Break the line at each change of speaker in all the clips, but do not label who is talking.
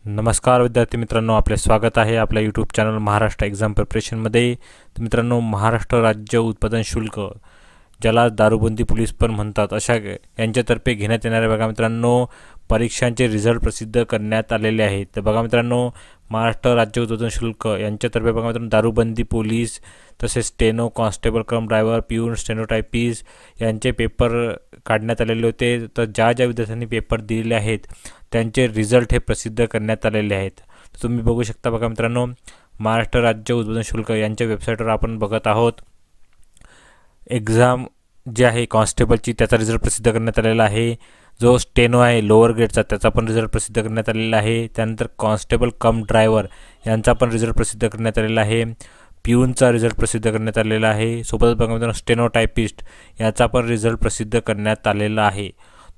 नमस्कार विद्यार्थी मित्रांनो, आपले स्वागत आहे आपल्या यूट्यूब चॅनल महाराष्ट्र एक्झाम प्रिपरेशनमध्ये। तर मित्रांनो, महाराष्ट्र राज्य उत्पादन शुल्क, ज्याला दारूबंदी पोलीस पण म्हणतात, अशा यांच्यातर्फे घेण्यात येणाऱ्या बघा मित्रांनो परीक्षांचे रिझल्ट प्रसिद्ध करण्यात आलेले आहेत। तर बघा मित्रांनो, महाराष्ट्र राज्य उत्पादन शुल्क यांच्यातर्फे बघा मित्रांनो दारूबंदी पोलीस, तसेच स्टेनो, कॉन्स्टेबल कम ड्रायव्हर, पिऊन, स्टेनोटायपिस्ट यांचे पेपर काढण्यात आलेले होते। तर ज्या विद्यार्थ्यांनी पेपर दिलेले आहेत त्यांचे रिझल्ट हे प्रसिद्ध करण्यात आलेले आहेत। तर तुम्ही बघू शकता बघा मित्रांनो, महाराष्ट्र राज्य उत्पादन शुल्क यांच्या वेबसाईटवर आपण बघत आहोत। एक्झाम जे आहे कॉन्स्टेबलची, त्याचा रिझल्ट प्रसिद्ध करण्यात आलेला आहे। जो स्टेनो आहे लोअर ग्रेडचा, त्याचा पण रिझल्ट प्रसिद्ध करण्यात आलेला आहे। त्यानंतर कॉन्स्टेबल कम ड्रायव्हर यांचा पण रिझल्ट प्रसिद्ध करण्यात आलेला आहे। पिऊनचा रिझल्ट प्रसिद्ध करण्यात आलेला आहे। सोबतच बघा मित्रांनो स्टेनोटायपिस्ट याचा पण रिझल्ट प्रसिद्ध करण्यात आलेला आहे।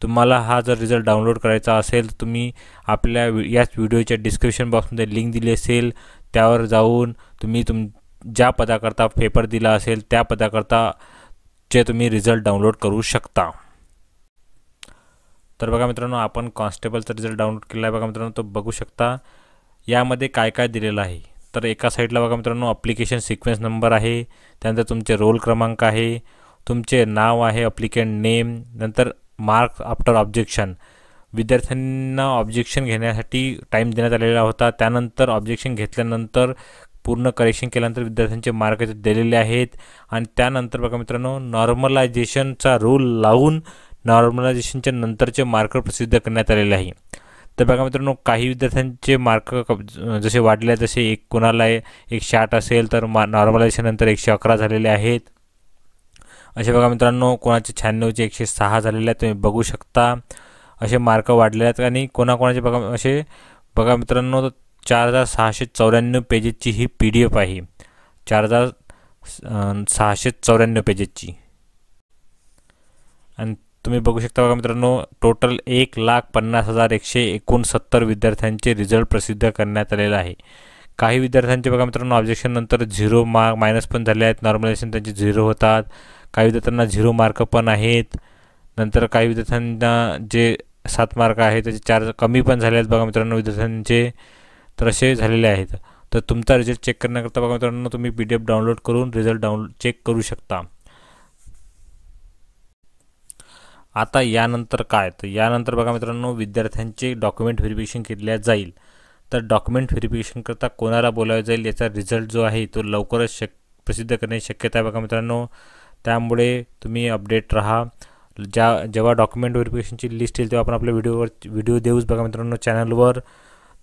तुम्हाला हा जर रिझल्ट डाउनलोड करायचा असेल तर तुम्ही आपल्या याच व्हिडिओच्या डिस्क्रिप्शन बॉक्समध्ये लिंक दिली असेल, त्यावर जाऊन तुम्ही ज्या पदाकरता पेपर दिला असेल त्या पदाकरता चे तुम्ही रिझल्ट डाउनलोड करू शकता। तर बघा मित्रांनो, आपण कॉन्स्टेबलचा रिझल्ट डाउनलोड केला आहे। बघा मित्रांनो, तो बघू शकता यामध्ये काय काय दिलेलं आहे। तर एका साईडला बघा मित्रांनो ॲप्लिकेशन सिक्वेन्स नंबर आहे, त्यानंतर तुमचे रोल क्रमांक आहे, तुमचे नाव आहे, ॲप्लिकंट नेम, नंतर मार्क्स आफ्टर ऑब्जेक्शन, विद्यार्थ्यांना ऑब्जेक्शन घेण्यासाठी टाईम देण्यात आलेला होता। त्यानंतर ऑब्जेक्शन घेतल्यानंतर पूर्ण करेक्शन केल्यानंतर विद्यार्थ्यांचे मार्क दिलेले आहेत। आणि त्यानंतर बघा मित्रांनो नॉर्मलायझेशनचा रूल लावून नॉर्मलायझेशनच्या नंतरचे मार्क प्रसिद्ध करण्यात आलेले आहे। तर बघा मित्रांनो, काही विद्यार्थ्यांचे मार्क जसे वाढले, जसे कोणाला 160 असेल तर नॉर्मलायझेशन नंतर 111 झालेले आहेत। असे बघा मित्रांनो, कोणाचे 96चे 106 झालेले आहेत, तुम्ही बघू शकता। असे मार्क वाढले आहेत। आणि कोणाकोणाचे बघा मित्रांनो 4694 पेजेसची ही PDF आहे, 4694 पेजेसची। आणि तुम्ही बघू शकता बघा मित्रांनो, टोटल 1,50,169 विद्यार्थ्यांचे रिझल्ट प्रसिद्ध करण्यात आलेला आहे। काही विद्यार्थ्यांचे बघा मित्रांनो ऑब्जेक्शन नंतर 0 मायनस पण झाले आहेत, नॉर्मलायझेशन त्यांचे 0 होतात। काही विद्यार्थ्यांना 0 मार्क पण आहेत। नंतर काही विद्यार्थ्यांना जे 7 मार्क आहेत त्याचे 4 कमी पण झाले आहेत बघा मित्रांनो विद्यार्थ्यांचे, तर असे झालेले आहेत। तर तुमचा रिझल्ट चेक करण्याकरता बघा मित्रांनो तुम्ही PDF डाउनलोड करून रिझल्ट चेक करू शकता। आता यानंतर काय, तर यानंतर बघा मित्रांनो विद्यार्थ्यांचे डॉक्युमेंट व्हेरिफिकेशन केले जाईल। तर डॉक्युमेंट व्हेरिफिकेशन करता कोणाला बोलावले जाईल याचा रिझल्ट जो आहे तो लवकरच प्रसिद्ध करण्याची शक्यता आहे बघा मित्रांनो। त्यामुळे तुम्ही अपडेट राहा। जेव्हा डॉक्युमेंट व्हेरिफिकेशनची लिस्ट येईल तेव्हा आपण आपल्या व्हिडिओ देऊच बघा मित्रांनो चॅनलवर।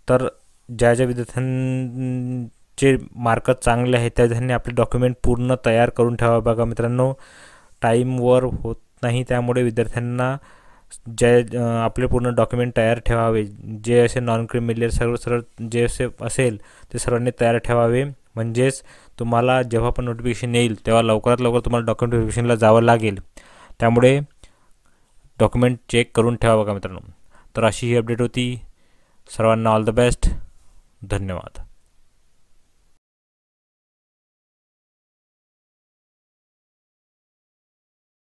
तर ज्या विद्यार्थ्यांचे मार्क चांगले आहेत त्या विद्यार्थ्यांनी आपले डॉक्युमेंट पूर्ण तयार करून ठेवा बघा मित्रांनो। टाईमवर होत नाही, त्यामुळे विद्यार्थ्यांना आपले पूर्ण डॉक्युमेंट तयार ठेवावे। जे असे नॉन क्रिमिनल सरळ जे असे असेल ते सर्वांनी तयार ठेवावे, म्हणजेच तुम्हाला जेव्हा पण नोटिफिकेशन येईल तेव्हा लवकरात लवकर तुम्हाला डॉक्युमेंट व्हेरिफिकेशनला जावं लागेल। त्यामुळे डॉक्युमेंट चेक करून ठेवा बघा मित्रांनो। तर अशी ही अपडेट होती। सर्वांना ऑल द बेस्ट, धन्यवाद।